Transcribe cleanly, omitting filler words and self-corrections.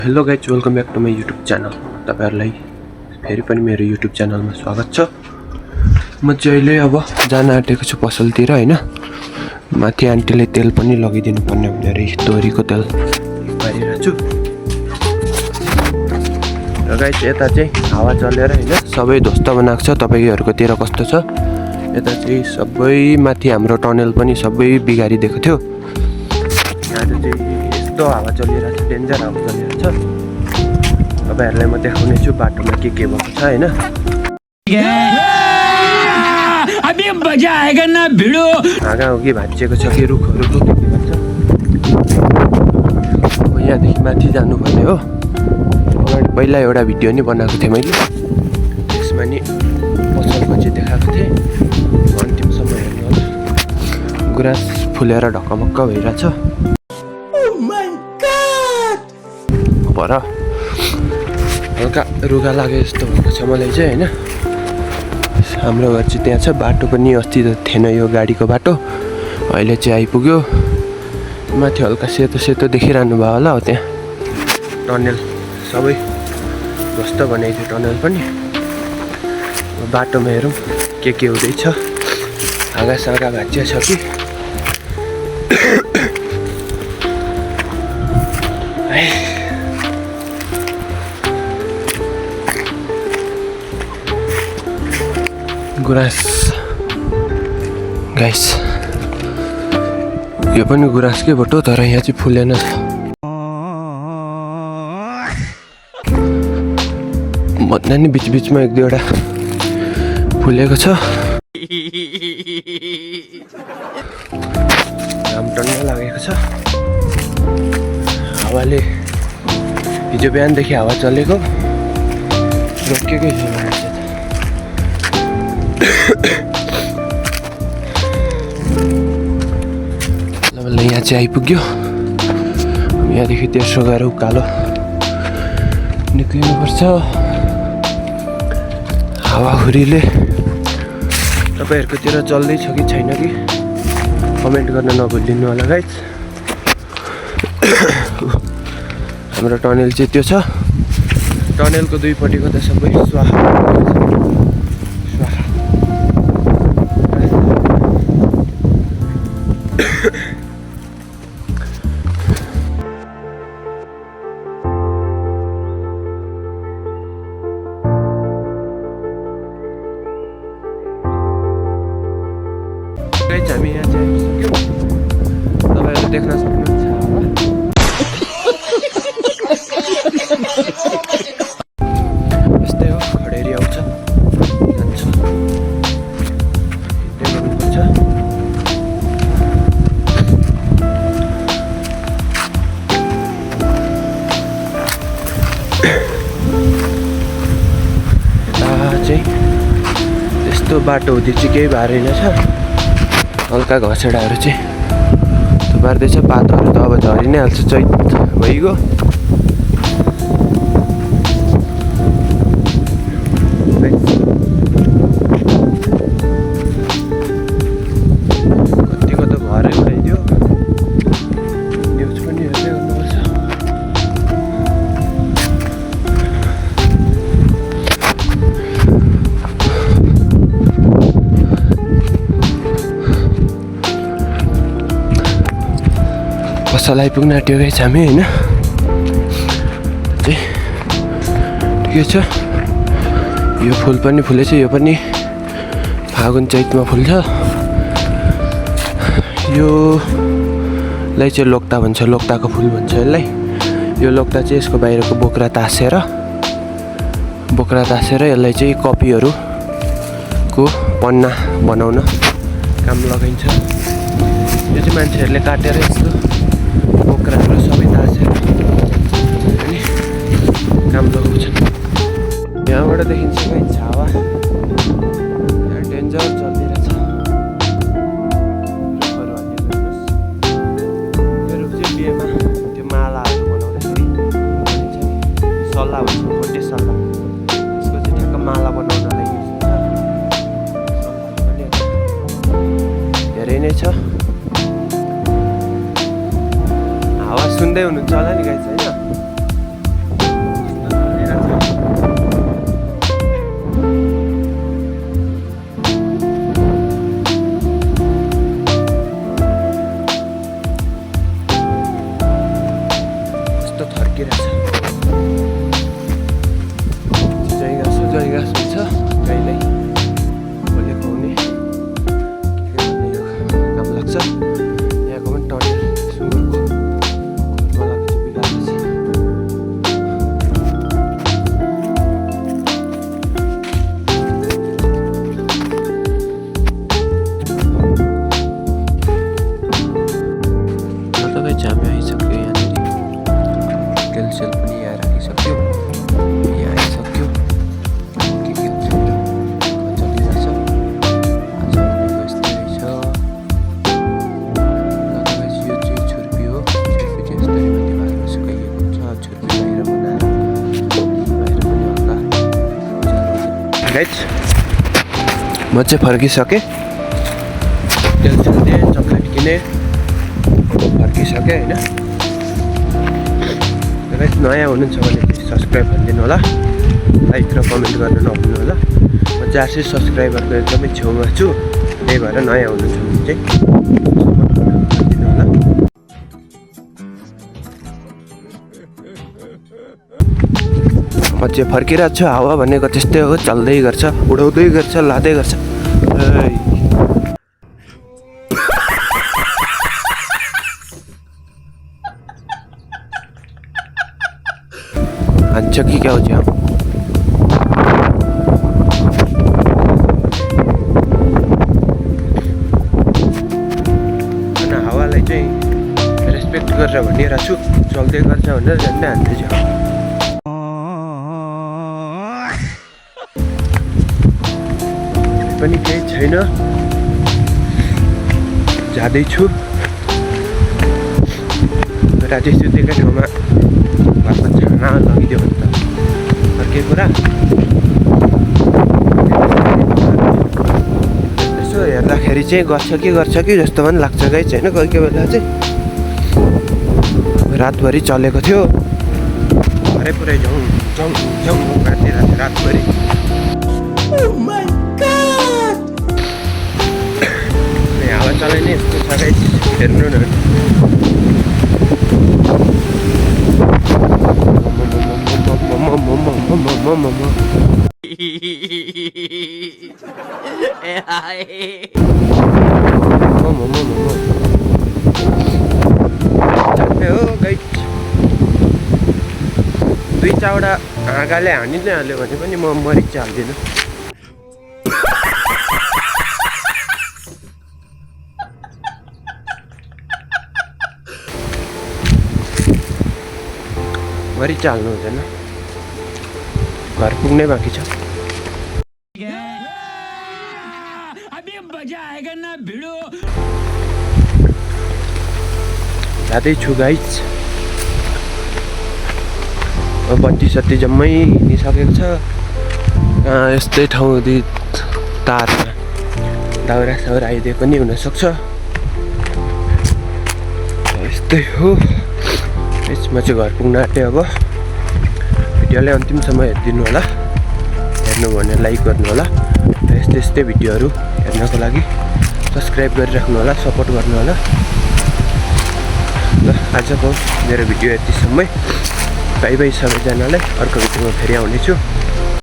Hello guys, welcome back to my YouTube channel. तपाईहरुलाई फेरि पनि मेरो युट्युब च्यानलमा स्वागत छ। म चाहिँ अहिले अब जान आँटेको छु पसलतिर हैन। माथि आन्टीले तेल पनि लगिदिनु पर्ने भनेर तोरीको तेल पारिरहेको छु। र गाइज यता चाहिँ हावा चलेर हैन सबै ध्वस्त बनाएको छ। तपाईहरुकोतिर कस्तो छ? यता चाहिँ सबै माथि हाम्रो टनेल पनि सबै बिगारिदिएको थियो। यहाँ चाहिँ यस्तो हावा चलिरहेको छ, डेन्जर हावा चलिरहेको छ। तपाईहरुलाई म देखाउने छु बाटोमा के भएको छ हैन। अभी मजा आएगा ना भिडो। हाँगा हो कि भाँचिएको छ कि रुखहरुको के भन्छ। अब यहाँदेखि माथि जानुपर्ने हो। अगाडि पहिला एउटा भिडियो नि बनाएको थिएँ मैले, त्यसमा नि पसलको चाहिँ देखाएको थिएँ। अन्तिमसम्म हेर्नु होला। गुराँस फुलेर ढकमक्क भइरहेछ। पर हल्का रुगा लागे जस्तो भएको छ मलाई चाहिँ हैन। हाम्रो घर चाहिँ त्यहाँ छ। बाटो पनि अस्ति त थिएन यो गाडीको बाटो, अहिले चाहिँ आइपुग्यो। माथि हल्का सेतो सेतो देखिरहनु भयो होला। हो त्यहाँ टनेल सबै ध्वस्त बनाइदियो टनेल पनि। बाटोमा हेरौँ के हुँदैछ। हाँगासागा भाँचिया छ कि गुराँस गाइस, यो पनि गुराँसकै बोटो, तर यहाँ चाहिँ फुलेन। भन्दा नि बिचबिचमा एक दुईवटा फुलेको छ। घाम टन्न लागेको छ। हावाले हिजो बिहानदेखि हावा चलेको रोकेकै छैन। यहाँ चाहिँ आइपुग्यो। यहाँदेखि तेर्सो गएर उकालो निक्लिनुपर्छ। हावाहुरीले तपाईहरुकोतिर चल्दैछ कि छैन कि कमेन्ट गर्न नभुलिदिनु होला गाइज। हाम्रो टनेल चाहिँ त्यो छ। टनेलको दुईपट्टिको त सबै स्वाहा। हामी यहाँ चाहिँ आइसक्यौँ। तपाईँहरू देख्न सक्नुहुन्छ हावा। यस्तै हो, खडेरी आउँछ जान्छ, हिँड्दै गर्नुपर्छ। चाहिँ त्यस्तो बाटो हुँदै चाहिँ केही भएर रहेछ। हल्का घसेडाहरू चाहिँ थुपार्दैछ। पातहरू त अब झरि नै हाल्छ, चैत भइगयो। कतिको त भरै उडाइदियो। न्युज पनि हेर्दै गर्नुपर्छ। पसल आइपुग्न आँट्यो गाइस हामी हैन। चाहिँ ठिकै छ। यो फुल पनि फुलेछ। यो पनि फागुन चैतमा फुल्छ। योलाई चाहिँ लोक्ता भन्छ, लोक्ताको फुल भन्छ यसलाई। यो लोक्ता चाहिँ यसको बाहिरको बोक्रा तासेर यसलाई चाहिँ कपीहरूको पन्ना बनाउन काम लगाइन्छ। यो चाहिँ मान्छेहरूले काटेर यस्तो बोक्राहरू सबै तासेर काम लगाउँछन्। यहाँबाट देखिन्छ गाइस हावा यहाँ डेन्जर चलिरहेछ। रुखहरू हाल्ने गर्नुहोस्। यो रुख चाहिँ बिहेमा त्यो मालाहरू बनाउँदाखेरि भनिन्छ नि, सल्लाह भन्छ, खोटे सल्लाह। यसको चाहिँ ठ्याक्क माला बनाउनलाई युज हुन्छ। सल्लाहहरू पनि धेरै नै छ। हावा सुन्दै हुनुहुन्छ होला नि गाइस हैन। फर्किरहेछ। जय घाँस हुन्छ गाईलाई खोले खुवाउने के भन्ने यो काम लाग्छ। यहाँको पनि टनेल सुँगुरको खोलमा लाग्छ बिगार्दैछ। हामी आइसक्यो यहाँनिर तेलसेल पनि यहाँ राखिसक्यो। यहाँ आइसक्यो के हुन्छ चलिरहेछ। आज भनेको यस्तै रहेछ। यो चाहिँ छुर्पी हो। छुर्पी चाहिँ यस्तै माथि बाहिर सुकाइएको हुन्छ। छुर्पी बाहिर बनाएर बाहिर पनि हल्का गाइस म चाहिँ फर्किसकेँ। तेलसेल दिएँ, चक्लेट किनेँ, फर्किसकेँ होइन। गाइस नयाँ हुनुहुन्छ भने चाहिँ सब्सक्राइब भनिदिनु होला, लाइक र कमेन्ट गर्न नभुल्नु होला। म 400 सब्सक्राइबरको एकदमै छेउमा छु, त्यही भएर नयाँ हुनुहुन्छ भने चाहिँ भनिदिनु होला। म चाहिँ फर्किरहेको छु। हावा भनेको त्यस्तै हो, चल्दै गर्छ, उडाउँदै गर्छ, लाँदै गर्छ। हान्छ कि क्या हो चाहिँ होइन। हावालाई चाहिँ रेस्पेक्ट गरेर भनिरहेको छु, चल्दै गर्छ भनेर झन्डै हान्दैछ। पनि केही छैन, जाँदैछु। राजेश सुतेकै ठाउँमा घरमा छाना लगिदियो भने त अर्कै कुरा। यसो हेर्दाखेरि चाहिँ गर्छ कि जस्तो पनि लाग्छ गाइस होइन। कोही कोही बेला चाहिँ रातभरि चलेको थियो, भरे पुरै झौँ काटिरहेको थियो रातभरि। हावा चलाइने यस्तो छ गाइस, हेर्नु न। हो गाइस, 2-4वटा हाँगाले हानि नै हाल्यो भने पनि म मरिच हाल्दिनँ। मरिच हाल्नु हुँदैन, घर पुग्नै बाँकी छ। जाँदैछु गाइस। बत्ती सत्ती जम्मै हिँडिसकेको छ। यस्तै ठाउँ तारमा दाउरा साउरा आइदिए पनि हुनसक्छ। यस्तै हो। म चाहिँ घर पुग्न आँटेँ। अब भिडियोलाई अन्तिमसम्म हेरिदिनु होला, हेर्नु भने लाइक गर्नु होला। र यस्तै भिडियोहरू हेर्नको लागि सब्सक्राइब गरिराख्नु होला, सपोर्ट गर्नु होला। ल आजको मेरो भिडियो यतिसम्मै। बाई बाई सबैजनालाई। अर्को भिडियोमा फेरि आउनेछु।